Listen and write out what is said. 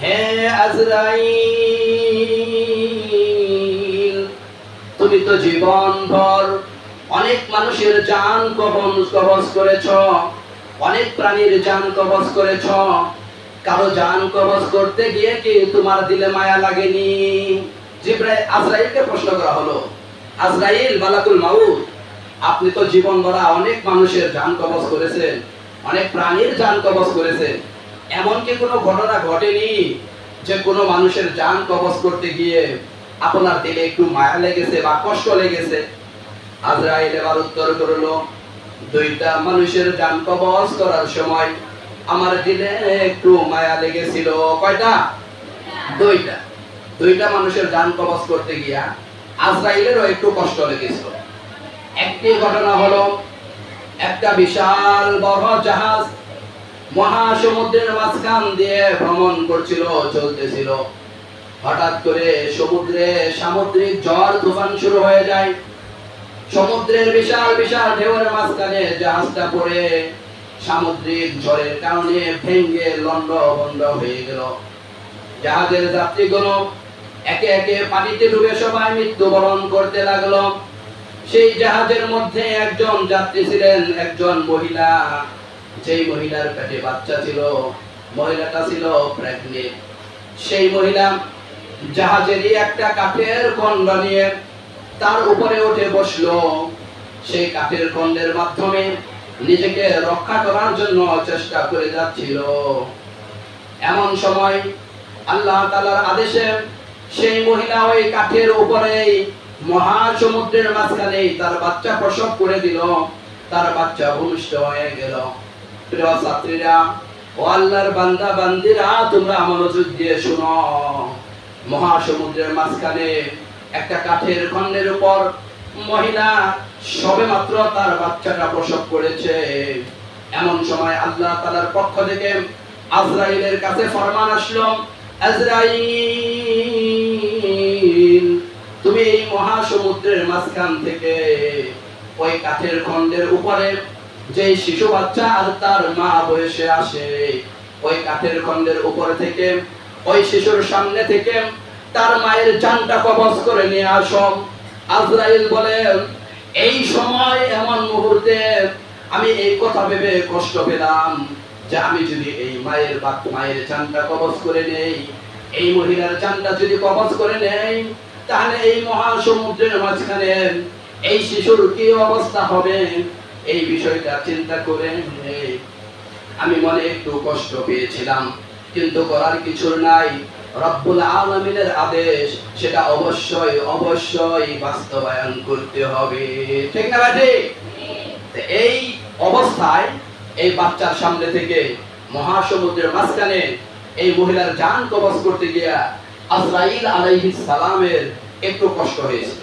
হে আজরাইল, তুমি তো জীবনভর অনেক মানুষের জান কবজ করেছ, অনেক প্রাণীর জান কবজ করেছ, কারো জান কবজ করতে গিয়ে কি তোমার দিলে মায়া লাগেনি? জিবরাইল আজরাইলকে প্রশ্ন করা হলো, আজরাইল মালাকুল মাউত, আপনি তো জীবন ভরা অনেক মানুষের জান কবজ করেছেন, অনেক প্রাণীর জান কবজ করেছেন, এমন কি কোনো ঘটনা ঘটেনি যে কোনো মানুষের জান কবজ করতে গিয়ে আপনার দিলে একটু মায়া লেগেছে বা কষ্ট লেগেছে? আজরাইল এবার উত্তর করলো, দুইটা মানুষের জান কবজ করার সময় আমার দিলে একটু মায়া লেগেছিল। কয়টা? দুইটা। দুইটা মানুষের জান কবজ করতে গিয়া আজরাইলেরও একটু কষ্ট লেগেছিল। একটি ঘটনা হলো, একটা বিশাল বড় জাহাজ মহাসমুদ্রের মাঝখান দিয়ে ভ্রমণ করছিল, চলতেছিল। হঠাৎ করে সমুদ্রে সামুদ্রিক ঝড় তুফান শুরু হয়ে যায়। সমুদ্রের বিশাল বিশাল ঢেউয়ের মাঝখানে জাহাজটা পড়ে সামুদ্রিক ঝড়ের কারণে ভেঙে লন্ডভন্ড হয়ে গেল। জাহাজের যাত্রীগুলো একে একে পানিতে ডুবে সবাই মৃত্যুবরণ করতে লাগলো। সেই জাহাজের মধ্যে একজন যাত্রী ছিলেন, একজন মহিলা। যেই মহিলার পেটে বাচ্চা ছিল, মহিলাটা ছিল প্রেগনেন্ট। সেই মহিলা জাহাজেরই একটা কাঠের খণ্ড নিয়ে তার উপরে উঠে বসলো। সেই কাঠের খণ্ডের মাধ্যমে নিজেকে রক্ষা করার জন্য চেষ্টা করে যাচ্ছিল। এমন সময় আল্লাহ তাআলার আদেশে সেই মহিলা ওই কাঠের উপরেই মহাসমুদ্রের মাঝখানে তার বাচ্চা প্রসব করে দিল। তার বাচ্চা ভূমিষ্ঠ হয়ে গেল। প্রিয় ছাত্রীরা ও আল্লাহর বান্দা বান্দিরা, তোমরা মনোযোগ দিয়ে শুনো। মহাসমুদ্রের মাঝখানে একটা কাঠের খণ্ডের উপর মহিলা সবেমাত্র তার বাচ্চাটা প্রসব করেছে। এমন সময় আল্লাহ তাআলার পক্ষ থেকে আজরাইলের কাছে ফরমান আসলো, আজরাইল, তুমি এই মহাসমুদ্রের মাঝখান থেকে ওই কাঠের খণ্ডের উপরে যে শিশু বাচ্চা আর তার মা বসে আসে, ওই কাঠের খণ্ডের উপরে থেকে ওই শিশুর সামনে থেকে তার মায়ের জানটা কবজ করে নিয়ে আসো। আজরাইল বলেন, এই সময় এমন মুহূর্তে আমি এই কথা ভেবে কষ্ট পেলাম যে আমি যদি এই মায়ের জানটা কবজ করে নেই, এই মহিলার জানটা যদি কবজ করে নেই, তাহলে এই মহাসমুদ্রের মাঝখানে এই শিশুর কি অবস্থা হবে? এই বিষয়টা চিন্তা করে আমি মনে একটু কষ্ট পেয়েছিলাম, কিন্তু করার কিছু নাই। রব্বুল আলামিনের আদেশ, সেটা অবশ্যই অবশ্যই বাস্তবায়ন করতে হবে। ঠিক না ভাই? এই অবস্থায় এই বাচ্চার সামনে থেকে মহাসমুদ্রের মাঝখানে এই মহিলার জান কবজ করতে গিয়া আজরাইল আলাইহিস সালামের একটু কষ্ট হয়েছে।